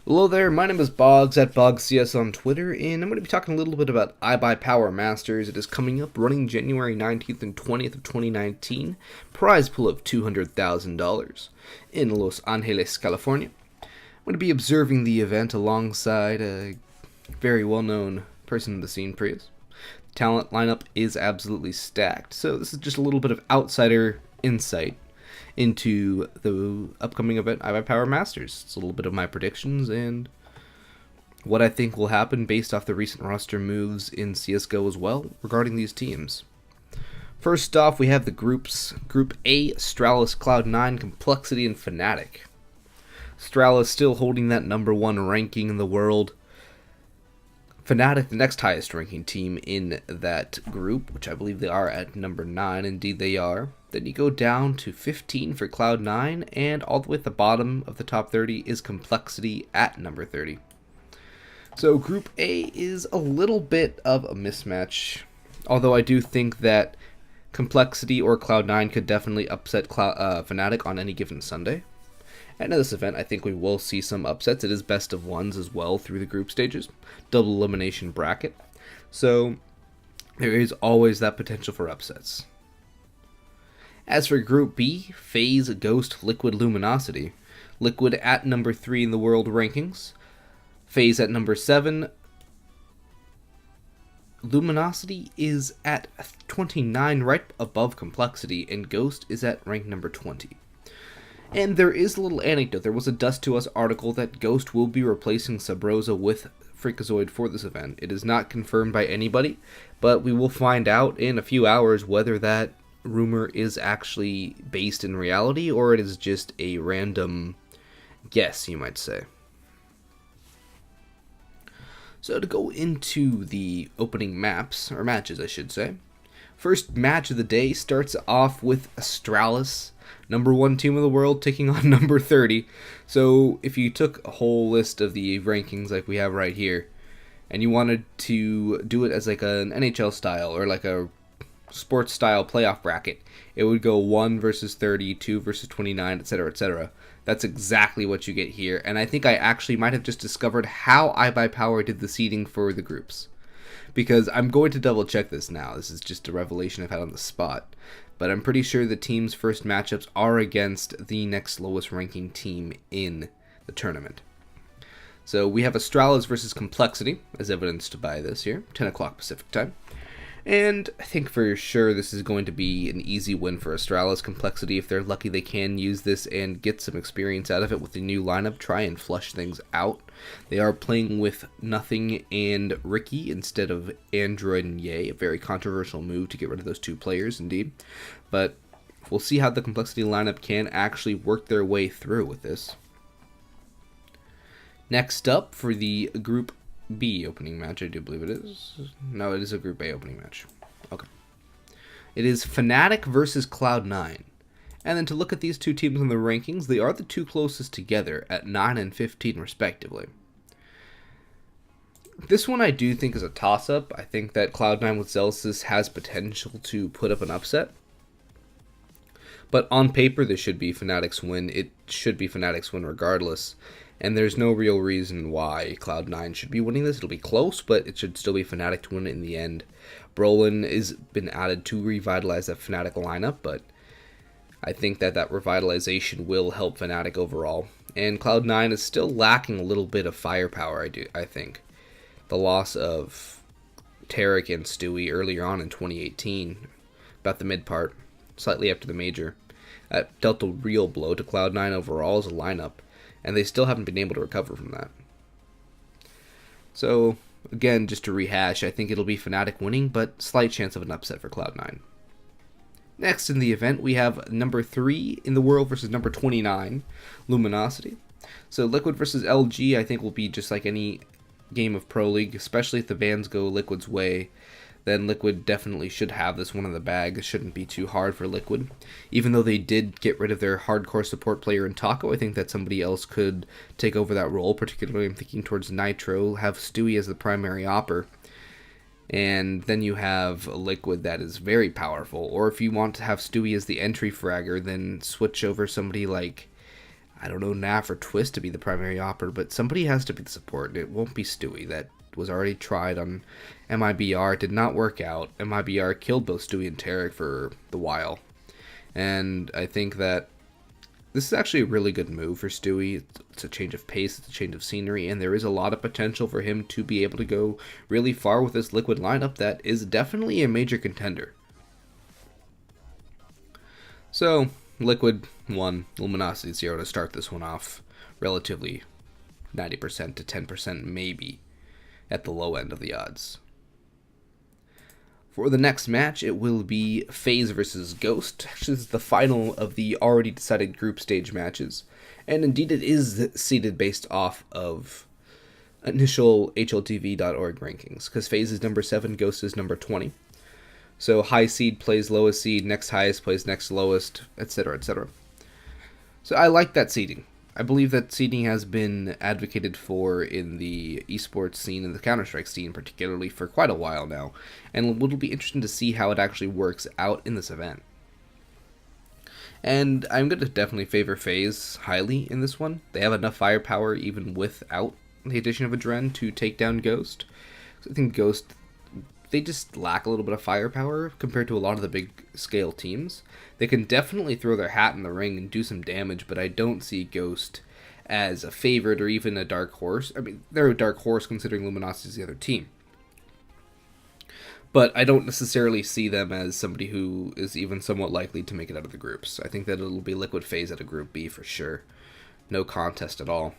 Hello there, my name is Boggs at BoggsCS on Twitter, and I'm going to be talking a little bit about IBUYPOWER Masters. It is coming up, running January 19th and 20th of 2019, prize pool of $200,000 in Los Angeles, California. I'm going to be observing the event alongside a very well-known person in the scene, Prius. The talent lineup is absolutely stacked, so this is just a little bit of outsider insight into the upcoming event, IBUYPOWER Masters. It's a little bit of my predictions and what I think will happen based off the recent roster moves in CSGO as well regarding these teams. First off, we have the groups. Group A, Astralis, Cloud9, Complexity, and Fnatic. Astralis still holding that #1 ranking in the world. Fnatic, the next highest ranking team in that group, which I believe they are at number 9. Indeed, they are. Then you go down to 15 for Cloud9, and all the way at the bottom of the top 30 is Complexity at number 30. So Group A is a little bit of a mismatch, although I do think that Complexity or Cloud9 could definitely upset Fnatic on any given Sunday. And in this event, I think we will see some upsets. It is best of ones as well through the group stages, double elimination bracket. So there is always that potential for upsets. As for Group B, FaZe, Ghost, Liquid, Luminosity. Liquid at number 3 in the world rankings. FaZe at number 7. Luminosity is at 29, right above Complexity, and Ghost is at rank number 20. And there is a little anecdote. There was a Dust to Us article that Ghost will be replacing Subrosa with Freakazoid for this event. It is not confirmed by anybody, but we will find out in a few hours whether that rumor is actually based in reality or it is just a random guess, you might say. So to go into the opening maps, or matches I should say, first match of the day starts off with Astralis, #1 team of the world, taking on number 30. So if you took a whole list of the rankings like we have right here, and you wanted to do it as like an NHL style or like a sports style playoff bracket, it would go 1 versus 30, 2 versus 29, etc., etc. That's exactly what you get here, and I think I actually might have just discovered how IBUYPOWER did the seeding for the groups, because I'm going to double check this now. This is just a revelation I've had on the spot, but I'm pretty sure the team's first matchups are against the next lowest ranking team in the tournament. So we have Astralis versus Complexity, as evidenced by this here, 10 o'clock Pacific time. And I think for sure this is going to be an easy win for Astralis. Complexity, if they're lucky, they can use this and get some experience out of it with the new lineup, try and flush things out. They are playing with Nothing and Ricky instead of Android and Ye, a very controversial move to get rid of those two players indeed. But we'll see how the Complexity lineup can actually work their way through with this. Next up for the Group B opening match, I do believe it is. No, it is a Group A opening match. Okay. It is Fnatic versus Cloud9. And then to look at these two teams in the rankings, they are the two closest together at 9 and 15 respectively. This one I do think is a toss-up. I think that Cloud9 with Zelsis has potential to put up an upset. But on paper, this should be Fnatic's win. It should be Fnatic's win regardless. And there's no real reason why Cloud9 should be winning this. It'll be close, but it should still be Fnatic to win it in the end. Brolin has been added to revitalize that Fnatic lineup, but I think that revitalization will help Fnatic overall. And Cloud9 is still lacking a little bit of firepower, I think. The loss of Tarek and Stewie earlier on in 2018, about the mid part, slightly after the major, dealt a real blow to Cloud9 overall as a lineup. And they still haven't been able to recover from that. So, again, just to rehash, I think it'll be Fnatic winning, but slight chance of an upset for Cloud9. Next in the event, we have number 3 in the world versus number 29, Luminosity. So Liquid versus LG, I think, will be just like any game of Pro League, especially if the bans go Liquid's way. Then Liquid definitely should have this one in the bag. It shouldn't be too hard for Liquid. Even though they did get rid of their hardcore support player in Taco, I think that somebody else could take over that role. Particularly, I'm thinking towards Nitro, have Stewie as the primary opper. And then you have a Liquid that is very powerful. Or if you want to have Stewie as the entry fragger, then switch over somebody like I don't know, Naf or Twist to be the primary operator, but somebody has to be the support. It won't be Stewie. That was already tried on MIBR. It did not work out. MIBR killed both Stewie and Tarek for the while. And I think that this is actually a really good move for Stewie. It's a change of pace, it's a change of scenery, and there is a lot of potential for him to be able to go really far with this Liquid lineup that is definitely a major contender. So, Liquid 1, Luminosity 0 to start this one off. Relatively 90% to 10% maybe at the low end of the odds. For the next match, it will be FaZe versus Ghost. Actually, this is the final of the already decided group stage matches. And indeed, it is seeded based off of initial HLTV.org rankings, because FaZe is number 7, Ghost is number 20. So high seed plays lowest seed, next highest plays next lowest, etc., etc. So I like that seeding. I believe that seeding has been advocated for in the esports scene and the Counter-Strike scene particularly for quite a while now, and it'll be interesting to see how it actually works out in this event. And I'm going to definitely favor FaZe highly in this one. They have enough firepower even without the addition of Adren to take down Ghost. So I think Ghost, they just lack a little bit of firepower compared to a lot of the big scale teams. They can definitely throw their hat in the ring and do some damage, but I don't see Ghost as a favorite or even a dark horse. I mean, they're a dark horse considering Luminosity is the other team. But I don't necessarily see them as somebody who is even somewhat likely to make it out of the groups. I think that it'll be Liquid FaZe out of Group B for sure. No contest at all.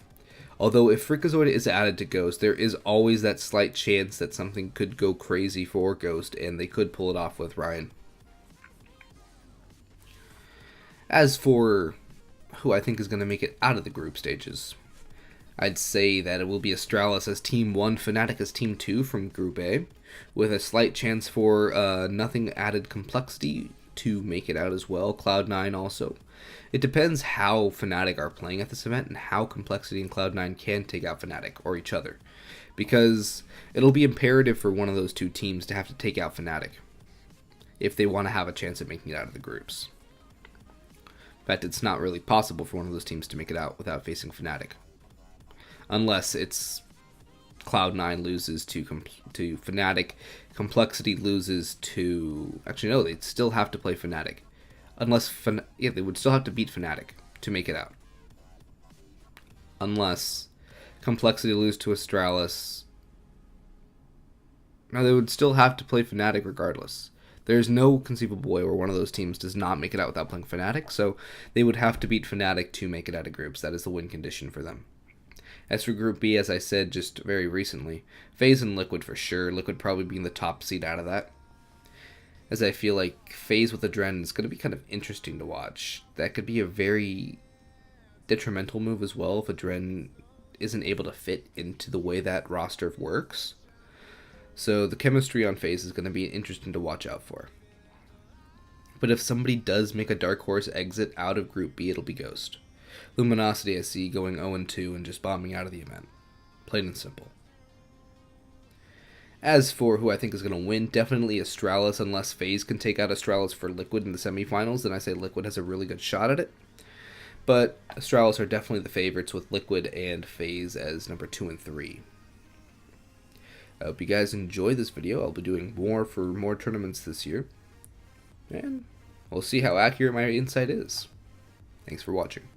Although if Freakazoid is added to Ghost, there is always that slight chance that something could go crazy for Ghost, and they could pull it off with Ryan. As for who I think is going to make it out of the group stages, I'd say that it will be Astralis as Team 1, Fnatic as Team 2 from Group A, with a slight chance for nothing added complexity to make it out as well, Cloud9 also. It depends how Fnatic are playing at this event and how Complexity and Cloud9 can take out Fnatic or each other, because it'll be imperative for one of those two teams to have to take out Fnatic if they want to have a chance at making it out of the groups. In fact, it's not really possible for one of those teams to make it out without facing Fnatic, unless it's Cloud9 loses to Fnatic, Complexity loses to... Actually, no, they'd still have to play Fnatic. Unless... Yeah, they would still have to beat Fnatic to make it out. Unless Complexity lose to Astralis. No, they would still have to play Fnatic regardless. There's no conceivable way where one of those teams does not make it out without playing Fnatic, so they would have to beat Fnatic to make it out of groups. That is the win condition for them. As for Group B, as I said just very recently, FaZe and Liquid for sure. Liquid probably being the top seed out of that, as I feel like FaZe with Adren is going to be kind of interesting to watch. That could be a very detrimental move as well if Adren isn't able to fit into the way that roster works. So the chemistry on FaZe is going to be interesting to watch out for. But if somebody does make a dark horse exit out of Group B, it'll be Ghost. Luminosity I see going 0-2 and just bombing out of the event. Plain and simple. As for who I think is going to win, definitely Astralis, unless FaZe can take out Astralis for Liquid in the semifinals, then I say Liquid has a really good shot at it. But Astralis are definitely the favorites with Liquid and FaZe as number 2 and 3. I hope you guys enjoy this video. I'll be doing more for more tournaments this year. And we'll see how accurate my insight is. Thanks for watching.